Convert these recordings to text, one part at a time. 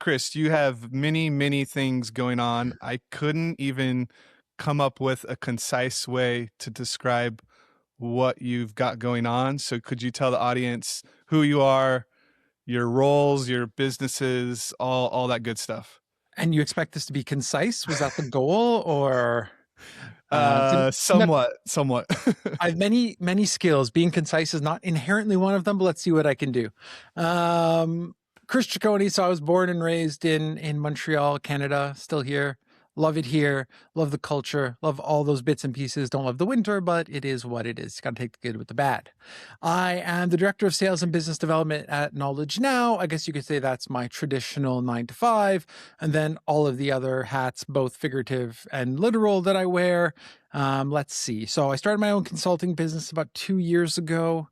Chris, you have many, many things going on. I couldn't even come up with a concise way to describe what you've got going on. So could you tell the audience who you are, your roles, your businesses, all that good stuff? And you expect this to be concise? Was that the goal, or to Somewhat. I have many skills. Being concise is not inherently one of them, but let's see what I can do. Um, Chris Ciccone. So I was born and raised in Montreal, Canada. Still here. Love it here. Love the culture. Love all those bits and pieces. Don't love the winter, but it is what it is. Got to take the good with the bad. I am the director of sales and business development at Knowledge Now. I guess you could say that's my traditional 9 to 5. And then all of the other hats, both figurative and literal, that I wear. Let's see. So I started my own consulting business about 2 years ago.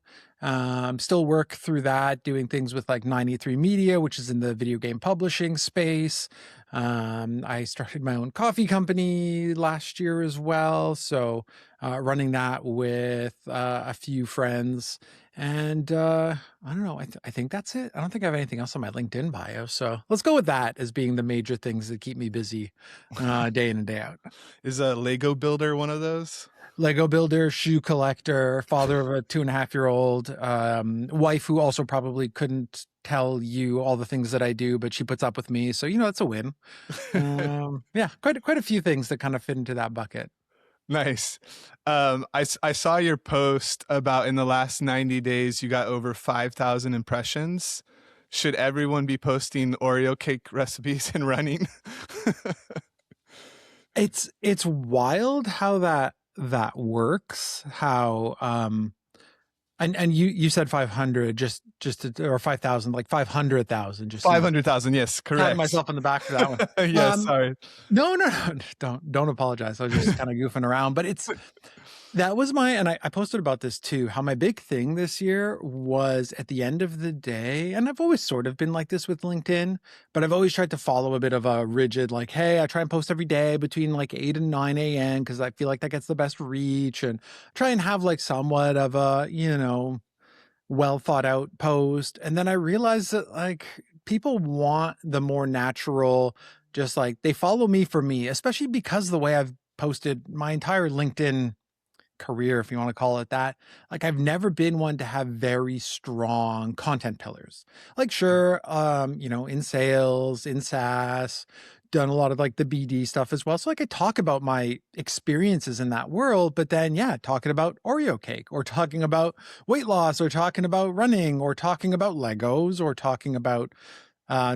Still work through that, doing things with like 93 Media, which is in the video game publishing space. I started my own coffee company last year as well. So running that with a few friends. And I don't know. I think that's it. I don't think I have anything else on my LinkedIn bio. So let's go with that as being the major things that keep me busy day in and day out. Is a Lego builder one of those? Lego builder, shoe collector, father of a 2.5-year-old, wife who also probably couldn't tell you all the things that I do, but she puts up with me. So, it's a win. Yeah, quite a few things that kind of fit into that bucket. Nice. I saw your post about in the last 90 days, you got over 5,000 impressions. Should everyone be posting Oreo cake recipes and running? It's wild how that works. How and you said 500 or 5,000, like 500,000, just 500,000, yes, patting correct. myself on the back for that one. Yes, sorry. No, no, no, don't apologize. I was just kind of goofing around, but that was and I posted about this too, how my big thing this year was at the end of the day, and I've always sort of been like this with LinkedIn, but I've always tried to follow a bit of a rigid, like, hey, I try and post every day between like 8 and 9 a.m. because I feel like that gets the best reach, and try and have like somewhat of a, well thought out post. And then I realized that like people want the more natural, just like they follow me for me, especially because the way I've posted my entire LinkedIn career, if you want to call it that. Like I've never been one to have very strong content pillars. Like sure, in sales, in SaaS, done a lot of like the BD stuff as well. So like I talk about my experiences in that world, but then yeah, talking about Oreo cake or talking about weight loss or talking about running or talking about Legos or talking about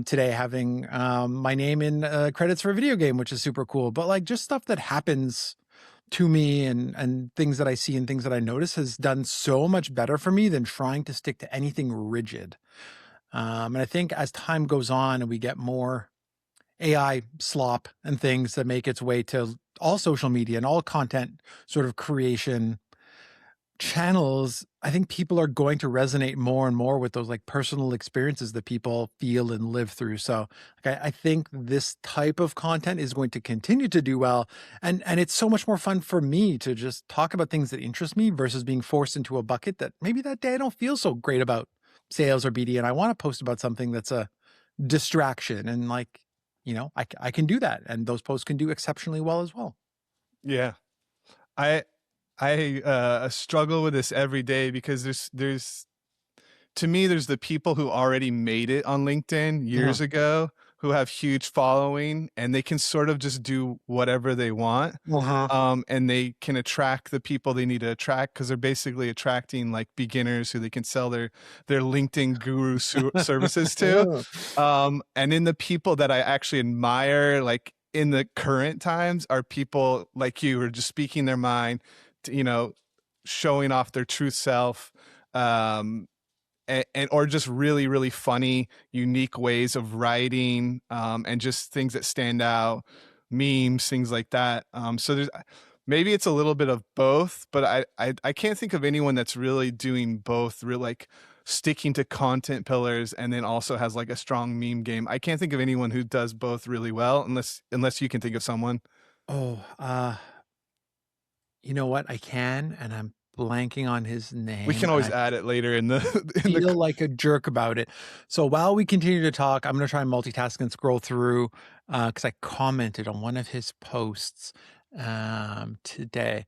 today having my name in credits for a video game, which is super cool. But like just stuff that happens to me and things that I see and things that I notice has done so much better for me than trying to stick to anything rigid. And I think as time goes on and we get more AI slop and things that make its way to all social media and all content sort of creation channels, I think people are going to resonate more and more with those like personal experiences that people feel and live through. So like, I think this type of content is going to continue to do well. And it's so much more fun for me to just talk about things that interest me versus being forced into a bucket that maybe that day I don't feel so great about sales or BD. And I want to post about something that's a distraction. And like, I can do that. And those posts can do exceptionally well as well. Yeah. I I struggle with this every day because there's to me there's the people who already made it on LinkedIn Uh-huh. years ago who have huge following and they can sort of just do whatever they want. Uh-huh. And they can attract the people they need to attract because they're basically attracting like beginners who they can sell their LinkedIn guru services to. And in the people that I actually admire, like in the current times, are people like you who are just speaking their mind, showing off their true self, and or just really, really funny, unique ways of writing, and just things that stand out, memes, things like that. So there's maybe it's a little bit of both, but I can't think of anyone that's really doing both, real like sticking to content pillars and then also has like a strong meme game. I can't think of anyone who does both really well unless you can think of someone. Oh, you know what? I can, and I'm blanking on his We name, can and always I add it later in the in the feel like a jerk about it. So while we continue to talk, I'm gonna try and multitask and scroll through, because I commented on one of his posts, today.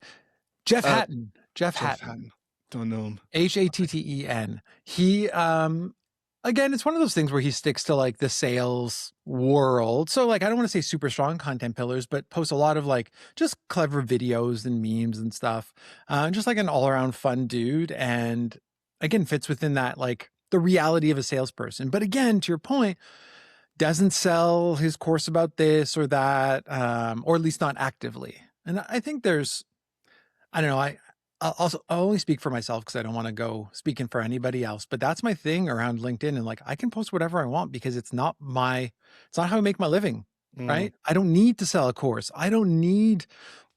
Jeff uh, Hatton. Jeff Jeff Hatton. Hatton. Don't know him. Hatten. He, again, it's one of those things where he sticks to like the sales world. So like, I don't want to say super strong content pillars, but posts a lot of like just clever videos and memes and stuff. Just like an all around fun dude. And again, fits within that, like the reality of a salesperson. But again, to your point, doesn't sell his course about this or that, or at least not actively. And I think I don't know. I'll only speak for myself because I don't want to go speaking for anybody else. But that's my thing around LinkedIn, and like I can post whatever I want because it's not how I make my living, Mhm. right? I don't need to sell a course. I don't need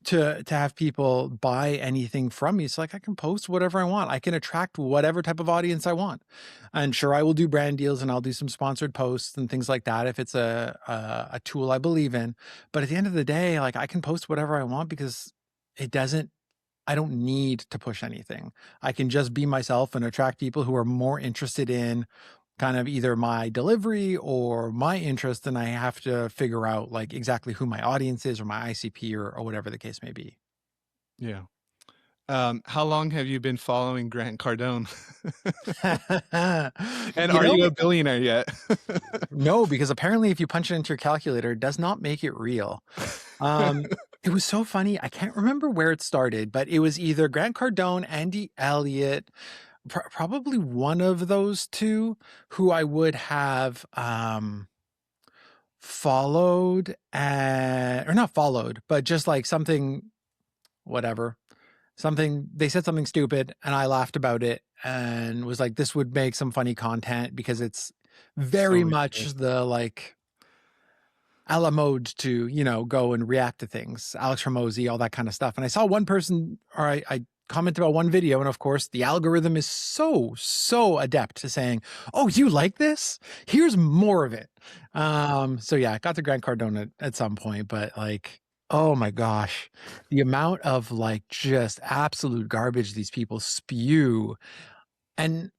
to have people buy anything from me. So like I can post whatever I want. I can attract whatever type of audience I want. And sure, I will do brand deals and I'll do some sponsored posts and things like that if it's a tool I believe in. But at the end of the day, like I can post whatever I want because it doesn't I don't need to push anything. I can just be myself and attract people who are more interested in kind of either my delivery or my interest, and I have to figure out like exactly who my audience is or my ICP or whatever the case may be. Yeah. How long have you been following Grant Cardone? And You are know, you a billionaire yet? no, because apparently if you punch it into your calculator, it does not make it real. Um, it was so funny. I can't remember where it started, but it was either Grant Cardone, Andy Elliott, probably one of those two who I would have followed or not followed, but just like something, whatever, something they said something stupid and I laughed about it and was like, this would make some funny content because it's So very much ridiculous. the like a la mode to, go and react to things, Alex Ramosi, all that kind of stuff. And I saw one person, or I comment about one video, and of course, the algorithm is so adept to saying, "Oh, you like this? Here's more of it." So yeah, I got to Grant Cardone at some point, but like, oh my gosh, the amount of like just absolute garbage these people spew, and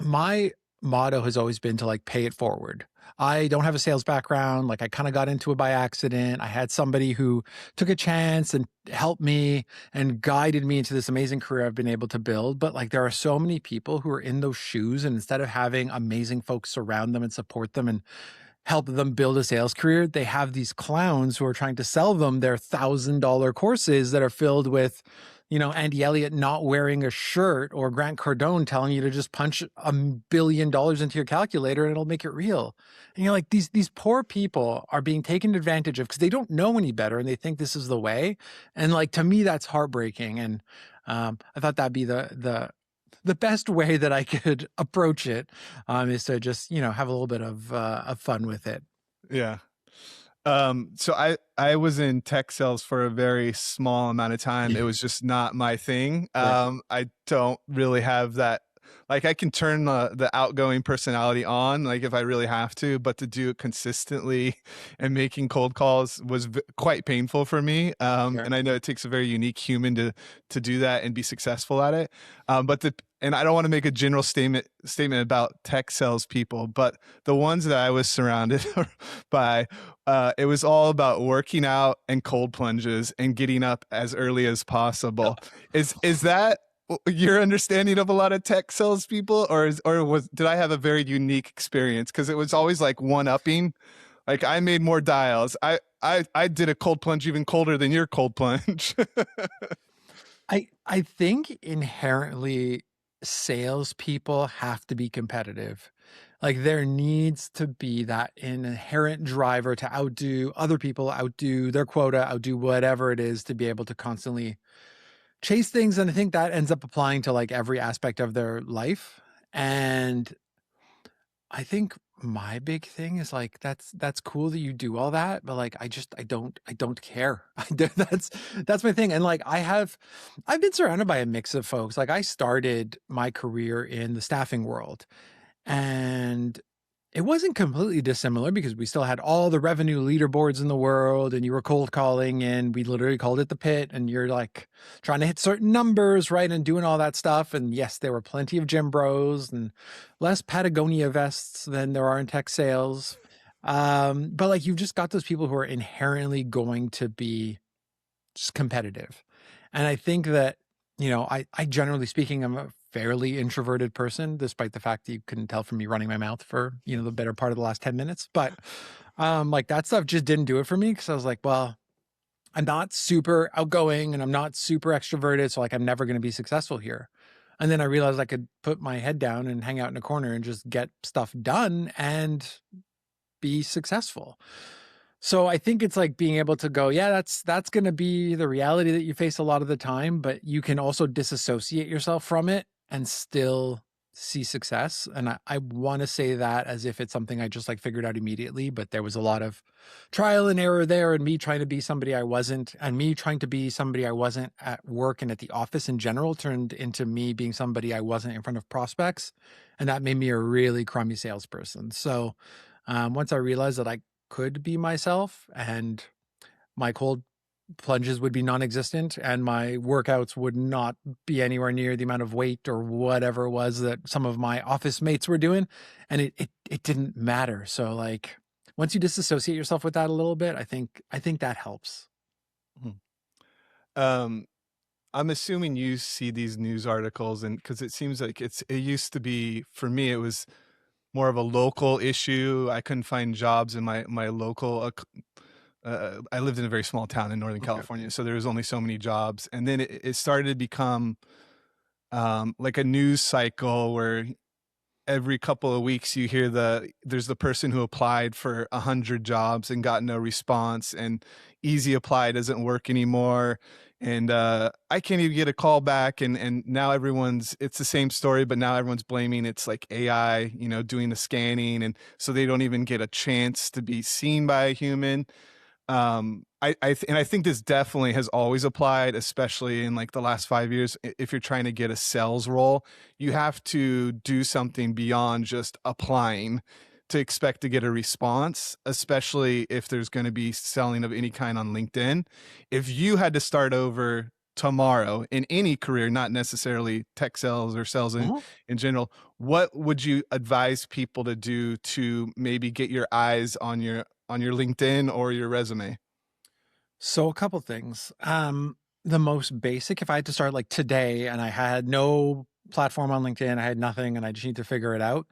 my motto has always been to like pay it forward. I don't have a sales background. Like I kind of got into it by accident. I had somebody who took a chance and helped me and guided me into this amazing career I've been able to build. But like there are so many people who are in those shoes, and instead of having amazing folks surround them and support them and help them build a sales career, they have these clowns who are trying to sell them their $1,000 courses that are filled with, Andy Elliott not wearing a shirt or Grant Cardone telling you to just punch $1 billion into your calculator and it'll make it real. And you're like, these poor people are being taken advantage of because they don't know any better and they think this is the way. And like to me, that's heartbreaking. And I thought that'd be the best way that I could approach it, is to just, have a little bit of fun with it. Yeah. So I was in tech sales for a very small amount of time. It was just not my thing. Sure. I don't really have that. Like I can turn the outgoing personality on, like if I really have to, but to do it consistently and making cold calls was quite painful for me. Sure. And I know it takes a very unique human to do that and be successful at it. And I don't want to make a general statement about tech sales people, but the ones that I was surrounded by, it was all about working out and cold plunges and getting up as early as possible. Is that your understanding of a lot of tech sales people, did I have a very unique experience? Because it was always like one upping. Like I made more dials. I did a cold plunge even colder than your cold plunge. I think inherently salespeople have to be competitive. Like there needs to be that inherent driver to outdo other people, outdo their quota, outdo whatever it is to be able to constantly chase things. And I think that ends up applying to like every aspect of their life. And I think my big thing is like that's cool that you do all that, but like I don't care. That's my thing. And like I've been surrounded by a mix of folks. Like I started my career in the staffing world, and It wasn't completely dissimilar because we still had all the revenue leaderboards in the world and you were cold calling and we literally called it the pit and you're like trying to hit certain numbers, right? And doing all that stuff. And yes, there were plenty of gym bros and less Patagonia vests than there are in tech sales. But like you've just got those people who are inherently going to be just competitive. And I think that, I generally speaking, I'm a fairly introverted person, despite the fact that you couldn't tell from me running my mouth for, the better part of the last 10 minutes. But like that stuff just didn't do it for me because I was like, well, I'm not super outgoing and I'm not super extroverted. So like I'm never going to be successful here. And then I realized I could put my head down and hang out in a corner and just get stuff done and be successful. So I think it's like being able to go, yeah, that's going to be the reality that you face a lot of the time, but you can also disassociate yourself from it and still see success. And I want to say that as if it's something I just like figured out immediately, but there was a lot of trial and error there and me trying to be somebody I wasn't and me trying to be somebody I wasn't at work and at the office in general turned into me being somebody I wasn't in front of prospects. And that made me a really crummy salesperson. So once I realized that I could be myself and my cold plunges would be non-existent and my workouts would not be anywhere near the amount of weight or whatever it was that some of my office mates were doing, and it didn't matter. So like once you disassociate yourself with that a little bit, I think that helps. Mhm. Um, I'm assuming you see these news articles, and because it seems like it used to be, for me, it was more of a local issue. I couldn't find jobs in my local, I lived in a very small town in Northern Okay. California, so there was only so many jobs, and then it started to become, like a news cycle where every couple of weeks you hear there's the person who applied for 100 jobs and got no response, and easy apply doesn't work anymore, and I can't even get a call back, and now it's the same story, but now everyone's blaming it's like AI, doing the scanning, and so they don't even get a chance to be seen by a human. And I think this definitely has always applied, especially in like the last 5 years. If you're trying to get a sales role, you have to do something beyond just applying to expect to get a response, especially if there's going to be selling of any kind on LinkedIn. If you had to start over tomorrow in any career, not necessarily tech sales or sales Uh-huh. in general, what would you advise people to do to maybe get your eyes on your LinkedIn or your resume? So a couple things. The most basic, if I had to start like today and I had no platform on LinkedIn, I had nothing and I just need to figure it out.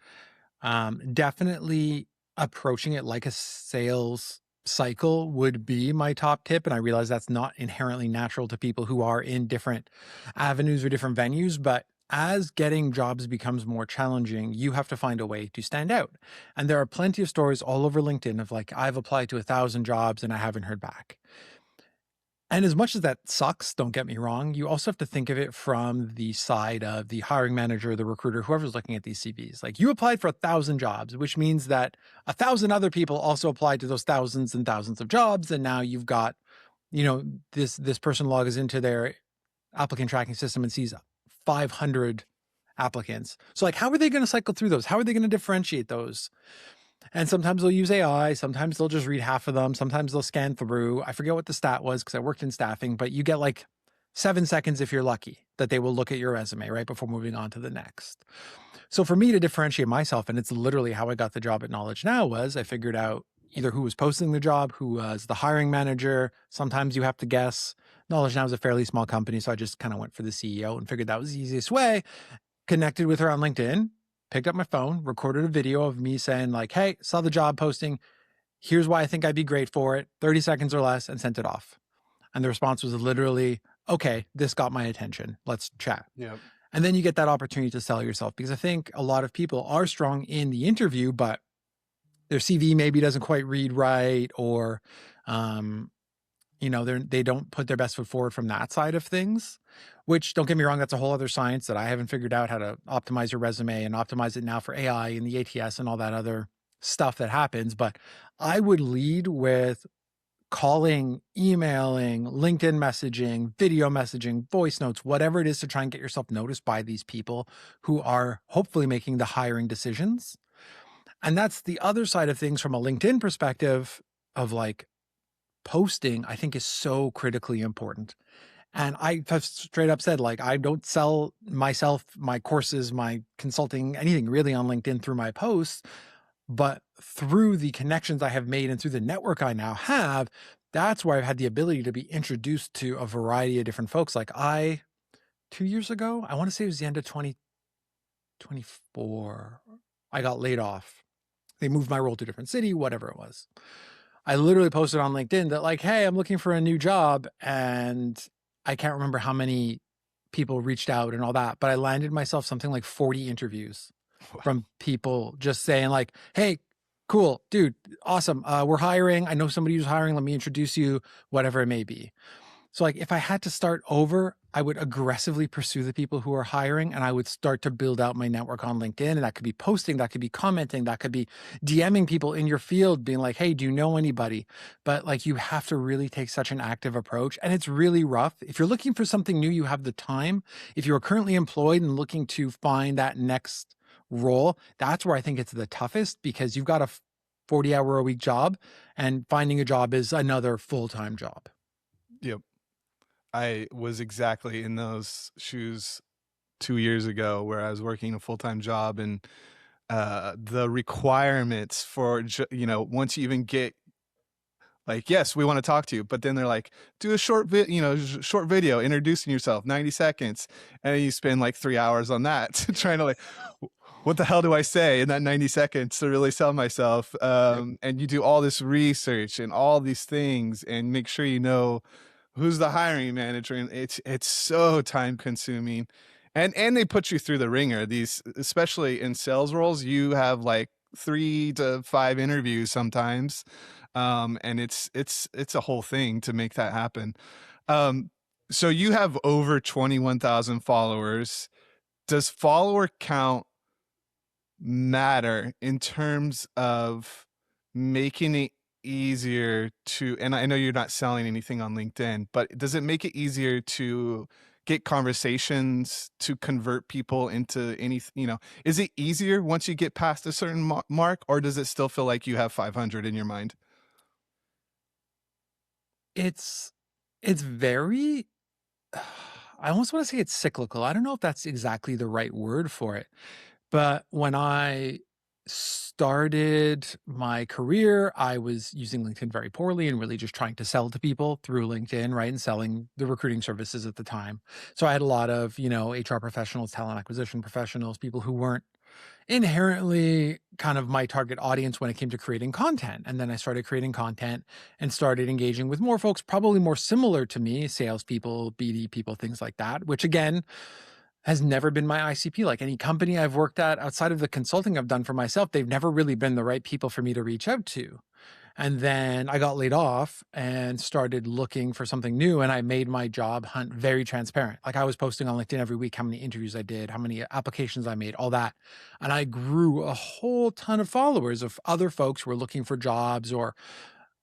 Definitely approaching it like a sales cycle would be my top tip. And I realize that's not inherently natural to people who are in different avenues or different venues. But as getting jobs becomes more challenging, you have to find a way to stand out. And there are plenty of stories all over LinkedIn of like, I've applied to 1,000 jobs and I haven't heard back. And as much as that sucks, don't get me wrong, you also have to think of it from the side of the hiring manager, the recruiter, whoever's looking at these CVs. Like you applied for 1,000 jobs, which means that 1,000 other people also applied to those thousands and thousands of jobs. And now you've got, this person logs into their applicant tracking system and sees 500 applicants. So like, how are they going to cycle through those? How are they going to differentiate those? And sometimes they'll use AI, sometimes they'll just read half of them, sometimes they'll scan through. I forget what the stat was because I worked in staffing, but you get like 7 seconds if you're lucky that they will look at your resume right before moving on to the next. So for me to differentiate myself, and it's literally how I got the job at Knowledge Now, was I figured out either who was posting the job, who was the hiring manager. Sometimes you have to guess. Knowledge Now is a fairly small company, so I just kind of went for the CEO and figured that was the easiest way. Connected with her on LinkedIn, picked up my phone, recorded a video of me saying like, "Hey, saw the job posting. Here's why I think I'd be great for it." 30 seconds or less, and sent it off. And the response was literally, "Okay, this got my attention. Let's chat." Yeah. And then you get that opportunity to sell yourself because I think a lot of people are strong in the interview, but their CV maybe doesn't quite read right, or um, they don't put their best foot forward from that side of things, which don't get me wrong, that's a whole other science that I haven't figured out how to optimize your resume and optimize it now for AI and the ATS and all that other stuff that happens. But I would lead with calling, emailing, LinkedIn messaging, video messaging, voice notes, whatever it is to try and get yourself noticed by these people who are hopefully making the hiring decisions. And that's the other side of things from a LinkedIn perspective of like posting, I think is so critically important. And I have straight up said, like, I don't sell myself, my courses, my consulting, anything really on LinkedIn through my posts, but through the connections I have made and through the network I now have, that's where I've had the ability to be introduced to a variety of different folks. Like 2 years ago, I want to say it was the end of 2024, I got laid off. They moved my role to a different city, whatever it was. I literally posted on LinkedIn that like, hey, I'm looking for a new job. And I can't remember how many people reached out and all that, but I landed myself something like 40 interviews Wow. from people just saying like, hey, cool, dude, awesome. We're hiring. I know somebody who's hiring. Let me introduce you, whatever it may be. So like if I had to start over, I would aggressively pursue the people who are hiring and I would start to build out my network on LinkedIn. And that could be posting, that could be commenting, that could be DMing people in your field, being like, hey, do you know anybody? But like you have to really take such an active approach. And it's really rough. If you're looking for something new, you have the time. If you're currently employed and looking to find that next role, that's where I think it's the toughest because you've got a 40-hour-a-week job and finding a job is another full-time job. Yep. I was exactly in those shoes 2 years ago where I was working a full-time job and, the requirements for once you even get like, "Yes, we wanna talk to you," but then they're like, "Do a short video introducing yourself, 90 seconds," and then you spend, like, 3 hours on that trying to, like, "W what the hell do I say in that 90 seconds to really sell myself?" Yep. And you do all this research and all these things and make sure you know who's the hiring manager, and it's so time consuming, and they put you through the ringer. These especially in sales roles, you have, like, 3 to 5 interviews sometimes, and it's a whole thing to make that happen. Um, so you have over 21,000 followers. Does follower count matter in terms of making it easier to, and I know you're not selling anything on LinkedIn, but does it make it easier to get conversations, to convert people into is it easier once you get past a certain mark, or does it still feel like you have 500 in your mind? It's it's very I almost wanna say it's cyclical. I don't know if that's exactly the right word for it, but when I started my career, I was using LinkedIn very poorly and really just trying to sell to people through LinkedIn, right, and selling the recruiting services at the time. So I had a lot of, HR professionals, talent acquisition professionals, people who weren't inherently kind of my target audience when it came to creating content. And then I started creating content and started engaging with more folks, probably more similar to me, salespeople, BD people, things like that, which again has never been my ICP. Like any company I've worked at outside of the consulting I've done for myself, they've never really been the right people for me to reach out to. And then I got laid off and started looking for something new. And I made my job hunt very transparent. Like I was posting on LinkedIn every week how many interviews I did, how many applications I made, all that. And I grew a whole ton of followers of other folks who were looking for jobs or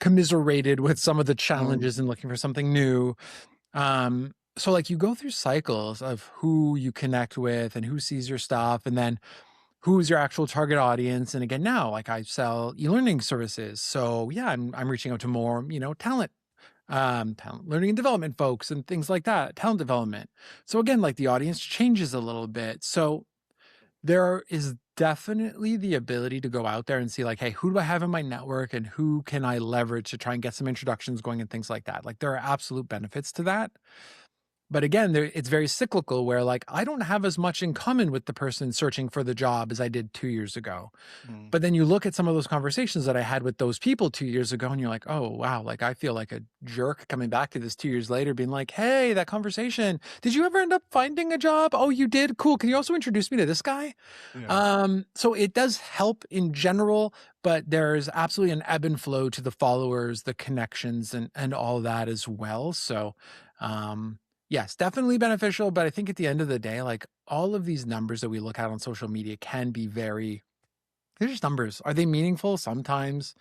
commiserated with some of the Um, challenges and looking for something new. So like you go through cycles of who you connect with and who sees your stuff. And then who's your actual target audience. And again, now like I sell e-learning services. So yeah, I'm reaching out to more, talent learning and development folks and things like that, talent development. So again, like the audience changes a little bit. So there is definitely the ability to go out there and see like, hey, who do I have in my network and who can I leverage to try and get some introductions going and things like that. Like there are absolute benefits to that. But again, it's very cyclical where like I don't have as much in common with the person searching for the job as I did 2 years ago. mm, But then you look at some of those conversations that I had with those people 2 years ago, and you're like, "Oh, wow, like, I feel like a jerk coming back to this 2 years later being like, hey, that conversation. Did you ever end up finding a job? Oh, you did? Cool. Can you also introduce me to this guy?" yeah. So it does help in general, but there's absolutely an ebb and flow to the followers, the connections, and all that as well. So, yes, definitely beneficial, but I think at the end of the day, like, all of these numbers that we look at on social media can be very they're just numbers. Are they meaningful? Sometimes.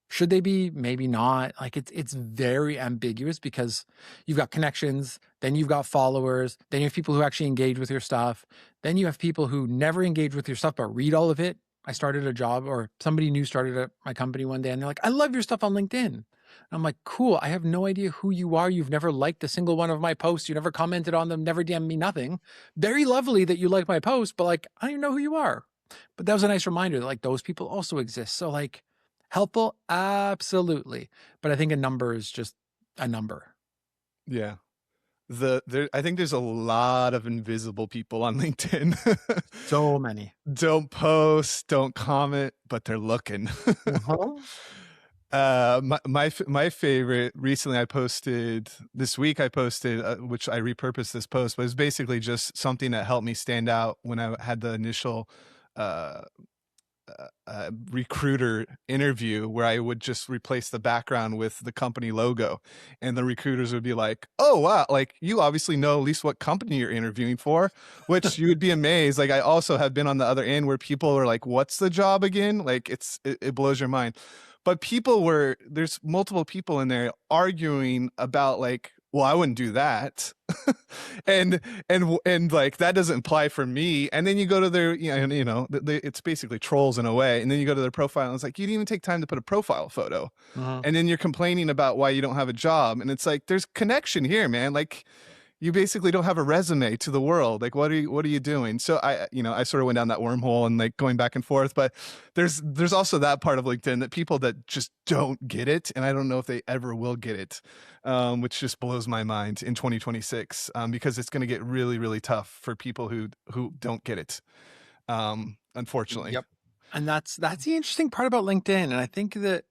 Should they be? Maybe not. Like it's very ambiguous because you've got connections, then you've got followers, then you have people who actually engage with your stuff, then you have people who never engage with your stuff but read all of it I started a job, or somebody new started at my company one day, and they're like, "I love your stuff on LinkedIn." And I'm like, "Cool. I have no idea who you are. You've never liked a single one of my posts. You never commented on them, never DM'd me, nothing. Very lovely that you like my post, but like, I don't even know who you are." But that was a nice reminder that like those people also exist. So like helpful, absolutely. But I think a number is just a number. Yeah. I think there's a lot of invisible people on LinkedIn. So many. Don't post, don't comment, but they're looking. Uh-huh. My favorite recently, I posted this week. I posted, which I repurposed this post, but it's basically just something that helped me stand out when I had the initial uh, recruiter interview, where I would just replace the background with the company logo, and the recruiters would be like, "Oh wow, like you obviously know at least what company you're interviewing for," which you would be amazed. Like I also have been on the other end where people are like, "What's the job again?" Like it blows your mind. But there's multiple people in there arguing about like, well, I wouldn't do that. and and like that doesn't apply for me. And then you go to their, it's basically trolls in a way. And then you go to their profile and it's like, you didn't even take time to put a profile photo. Uh-huh. And then you're complaining about why you don't have a job. And it's like, there's connection here, man. Like you basically don't have a resume to the world. Like, what are you doing? So I sort of went down that wormhole and like going back and forth, but there's also that part of LinkedIn that people that just don't get it. And I don't know if they ever will get it. Which just blows my mind in 2026, because it's going to get really, really tough for people who don't get it. Unfortunately. Yep. And that's the interesting part about LinkedIn. And I think that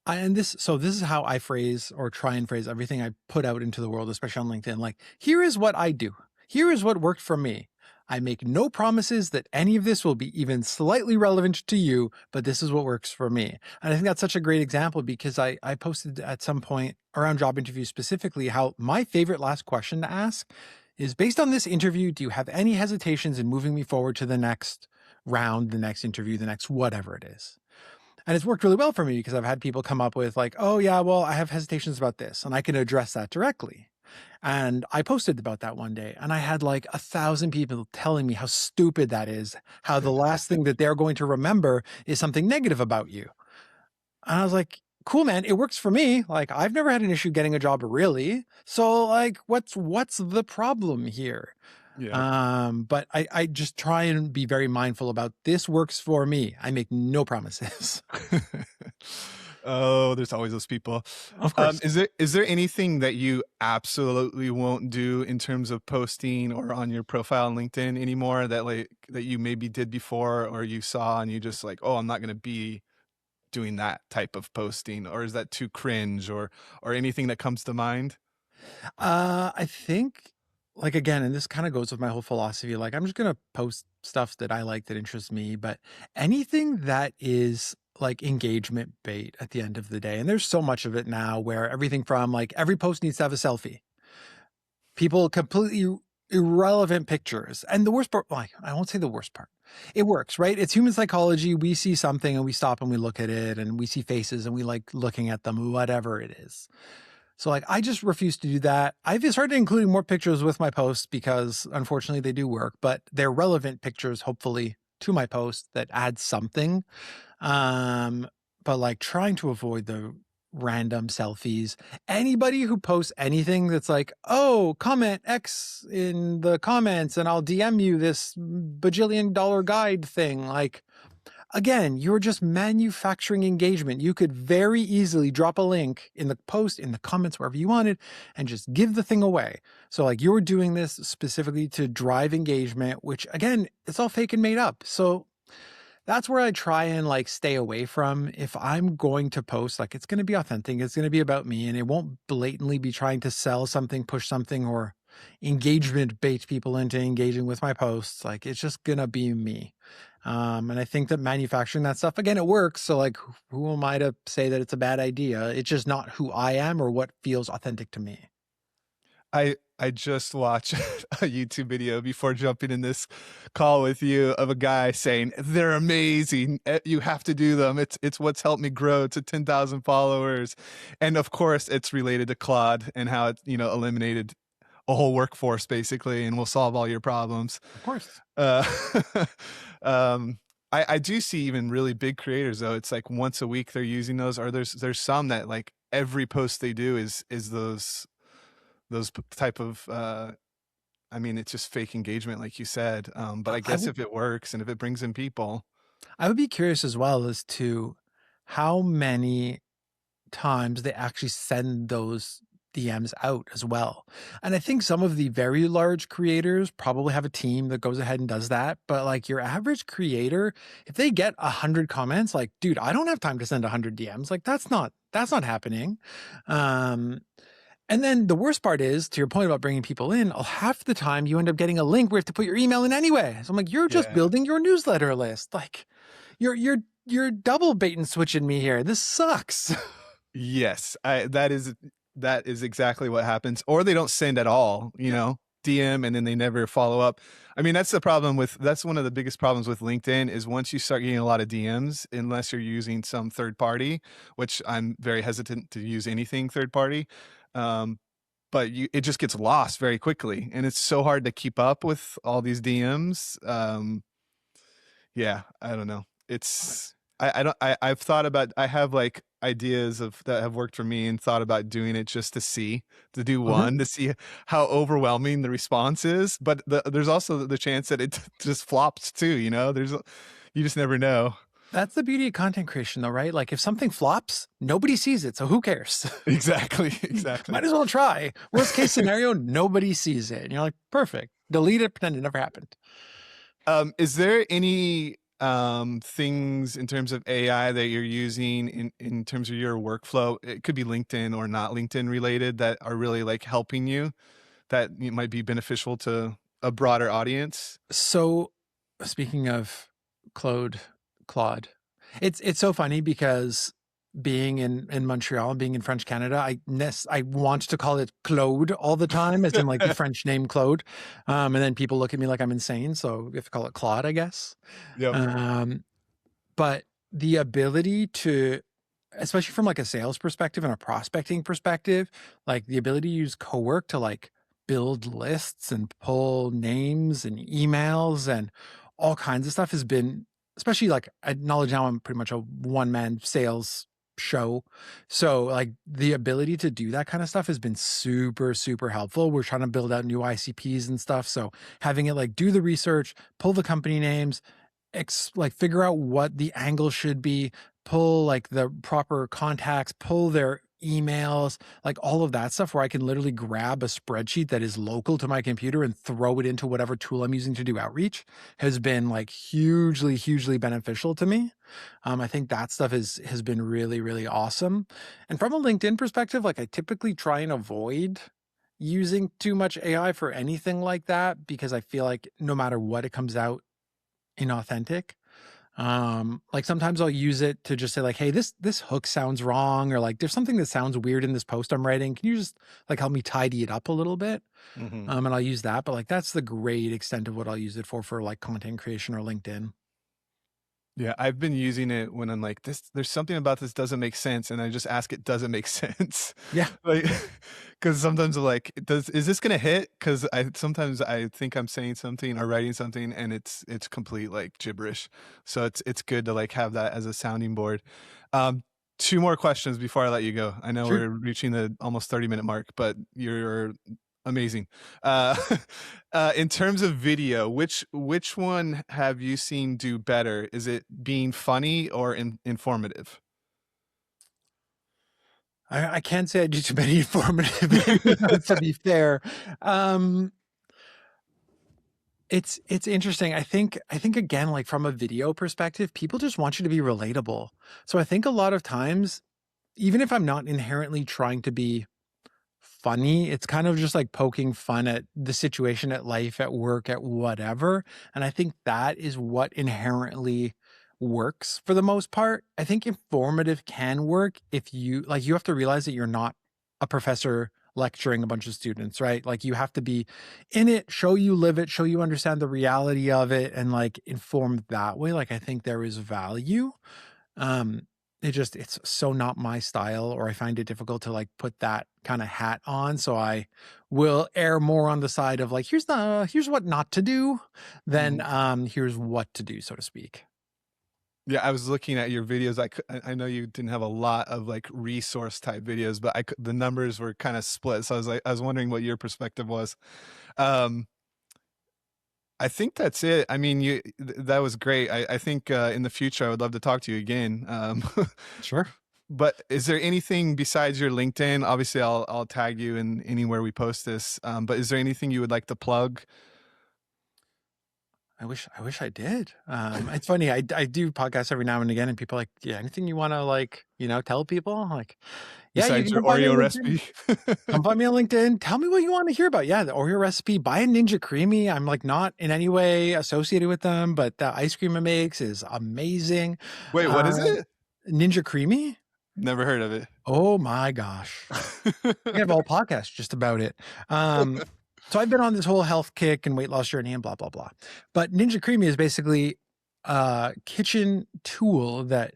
this is how I phrase or try and phrase everything I put out into the world, especially on LinkedIn. Like, here is what I do. Here is what worked for me. I make no promises that any of this will be even slightly relevant to you, but this is what works for me. And I think that's such a great example because I posted at some point around job interviews specifically how my favorite last question to ask is, based on this interview, do you have any hesitations in moving me forward to the next round, the next interview, the next whatever it is? And it's worked really well for me because I've had people come up with like, "Oh yeah, well, I have hesitations about this," and I can address that directly. And I posted about that one day and I had like 1,000 people telling me how stupid that is, how the last thing that they're going to remember is something negative about you. And I was like, "Cool, man, it works for me. Like I've never had an issue getting a job really. So like what's the problem here?" Yeah. But I just try and be very mindful about this works for me. I make no promises. Oh, there's always those people. Of course. Is there anything that you absolutely won't do in terms of posting or on your profile on LinkedIn anymore that you maybe did before or you saw and you just like, oh, I'm not going to be doing that type of posting, or is that too cringe, or anything that comes to mind? I think, like, again, and this kind of goes with my whole philosophy, like, I'm just going to post stuff that I like that interests me, but anything that is like engagement bait at the end of the day. And there's so much of it now where everything from like every post needs to have a selfie, people completely irrelevant pictures. And the worst part, like, I won't say the worst part. It works, right? It's human psychology. We see something and we stop and we look at it and we see faces and we like looking at them, whatever it is. So like I just refuse to do that. I've started including more pictures with my posts because unfortunately they do work, but they're relevant pictures, hopefully, to my post that add something. Um, but like trying to avoid the random selfies. Anybody who posts anything that's like, "Oh, comment X in the comments and I'll DM you this bajillion-dollar guide thing." Like, again, you're just manufacturing engagement. You could very easily drop a link in the post, in the comments, wherever you wanted, and just give the thing away. So, like, you're doing this specifically to drive engagement, which, again, it's all fake and made up. So, that's where I try and like stay away from. If I'm going to post, like, it's going to be authentic, it's going to be about me, and it won't blatantly be trying to sell something, push something, or engagement bait people into engaging with my posts. Like, it's just going to be me. And I think that manufacturing that stuff, again, it works. So like, who am I to say that it's a bad idea? It's just not who I am or what feels authentic to me. I just watched a YouTube video before jumping in this call with you of a guy saying they're amazing. You have to do them. It's what's helped me grow to 10,000 followers, and of course, it's related to Claude and how it eliminated a whole workforce basically, and will solve all your problems. Of course. Uh, Um, I do see even really big creators though, it's like once a week they're using those, or there's some that like every post they do is those type of, I mean, it's just fake engagement like you said, but I I guess would if it works and if it brings in people. I would be curious as well as to how many times they actually send those DMs out as well. And I think some of the very large creators probably have a team that goes ahead and does that. But like your average creator, if they get 100 comments, like, dude, I don't have time to send 100 DMs. Like that's not happening. Um, and then the worst part is, to your point about bringing people in, half the time you end up getting a link where you have to put your email in anyway. So I'm like, you're just Yeah. building your newsletter list. Like, you're double bait and switching me here. This sucks. Yes, I that is exactly what happens, or they don't send at all, you know, DM and then they never follow up. I mean, that's one of the biggest problems with LinkedIn is once you start getting a lot of DMs, unless you're using some third party, which I'm very hesitant to use anything third party, um, but it just gets lost very quickly, and it's so hard to keep up with all these DMs. Yeah, I don't know. I don't I've thought about I have, like, ideas of that have worked for me and thought about doing it just to do Mhm. one, to see how overwhelming the response is, but there's also the chance that it just flops too, you know? You just never know. That's the beauty of content creation though, right? Like if something flops, nobody sees it, so who cares? Exactly, exactly. Might as well try. Worst case scenario, nobody sees it. And you're like, perfect. Delete it, pretend it never happened. Is there any, things in terms of AI that you're using in terms of your workflow? It could be LinkedIn or not LinkedIn related that are really, like, helping you, that might be beneficial to a broader audience? So speaking of Claude, Claude, it's so funny because being in Montreal and being in French Canada, I want to call it Claude all the time, as in like the French name Claude. And then people look at me like I'm insane. So we have to call it Claude, I guess. Yep. Um, but the ability to, especially from like a sales perspective and a prospecting perspective, like the ability to use Cowork to like build lists and pull names and emails and all kinds of stuff has been, especially like I acknowledge now I'm pretty much a one man sales show. So like the ability to do that kind of stuff has been super, super helpful. We're trying to build out new ICPs and stuff. So having it like do the research, pull the company names, like figure out what the angle should be, pull like the proper contacts, pull their emails, like all of that stuff where I can literally grab a spreadsheet that is local to my computer and throw it into whatever tool I'm using to do outreach has been like hugely, hugely beneficial to me. I think that stuff has been really, really awesome. And from a LinkedIn perspective, like I typically try and avoid using too much AI for anything like that because I feel like no matter what, it comes out inauthentic. Like sometimes I'll use it to just say like, "Hey, this hook sounds wrong," or like, "There's something that sounds weird in this post I'm writing. Can you just like help me tidy it up a little bit?" Mhm. And I'll use that. But like that's the great extent of what I'll use it for like content creation or LinkedIn. Yeah, I've been using it when I'm like, "This there's something about this doesn't make sense," and I just ask it, "Does it make sense?" Yeah. Like, because sometimes I'm like, is this gonna hit? Because sometimes I think I'm saying something or writing something, and it's complete, like, gibberish. So it's good to, like, have that as a sounding board. Um, 2 more questions before I let you go. I know Sure. we're reaching the almost 30-minute mark, but you're amazing. Uh, in terms of video, which one have you seen do better? Is it being funny or informative? I can't say I do too many informative videos to be fair. Um, it's interesting. I think again, like from a video perspective, people just want you to be relatable. So I think a lot of times, even if I'm not inherently trying to be funny, it's kind of just like poking fun at the situation, at life, at work, at whatever. And I think that is what inherently works for the most part. I think informative can work if you like, you have to realize that you're not a professor lecturing a bunch of students, right? Like you have to be in it, show you live it, show you understand the reality of it, and like inform that way. Like I think there is value. Um, it's so not my style, or I find it difficult to like put that kind of hat on. So I will err more on the side of like, here's what not to do than Mhm. here's what to do, so to speak. Yeah, I was looking at your videos. I know you didn't have a lot of, like, resource type videos, but the numbers were kinda split, so I was wondering what your perspective was. Um, I think that's it. I mean, that was great. I think, in the future, I would love to talk to you again. Sure. But is there anything besides your LinkedIn? Obviously, I'll tag you in anywhere we post this, but is there anything you would like to plug? I wish I did. It's funny. I do podcasts every now and again, and people are like, yeah, anything you want to like, tell people? I'm like, yeah, you Besides can your come find me on Oreo LinkedIn. recipe? Come find me on LinkedIn. Tell me what you want to hear about. Yeah, the Oreo recipe. Buy a Ninja Creamy. I'm like not in any way associated with them, but the ice cream it makes is amazing. Wait, what is Uh, it? Ninja Creamy. Never heard of it. Oh my gosh. We have a whole podcast just about it. Um, so I've been on this whole health kick and weight loss journey and blah, blah, blah. But Ninja Creamy is basically a kitchen tool that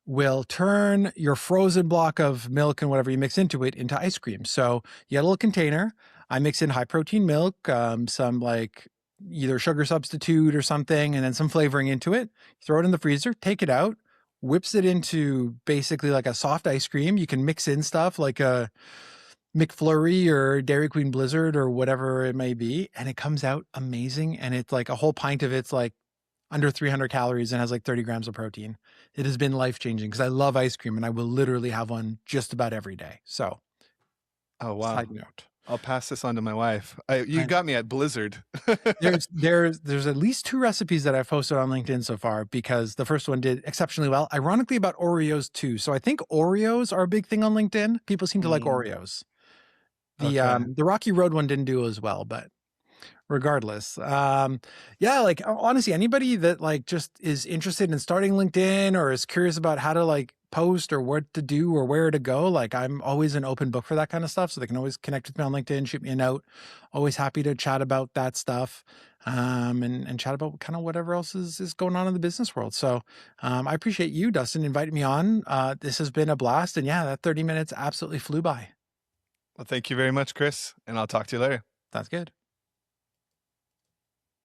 will turn your frozen block of milk and whatever you mix into it into ice cream. So you get a little container. I mix in high protein milk, some like either sugar substitute or something, and then some flavoring into it. Throw it in the freezer, take it out, whips it into basically like a soft ice cream. You can mix in stuff like a McFlurry or Dairy Queen Blizzard or whatever it may be, and it comes out amazing. And it's like a whole pint of it's like under 300 calories and has like 30 grams of protein. It has been life changing because I love ice cream and I will literally have one just about every day. So, Oh, wow. side note. I'll pass this on to my wife. You I got me at Blizzard. there's at least 2 recipes that I've posted on LinkedIn so far because the first one did exceptionally well. Ironically about Oreos too. So I think Oreos are a big thing on LinkedIn. People seem to like Mm, Oreos. okay. The Rocky Road one didn't do as well, but regardless, yeah, like honestly, anybody that like just is interested in starting LinkedIn or is curious about how to like post or what to do or where to go, like I'm always an open book for that kind of stuff. So they can always connect with me on LinkedIn, shoot me a note. Always happy to chat about that stuff. And chat about kind of whatever else is going on in the business world. So I appreciate you, Dustin, inviting me on. This has been a blast. And yeah, that 30 minutes absolutely flew by. Well, thank you very much, Chris, and I'll talk to you later. That's good.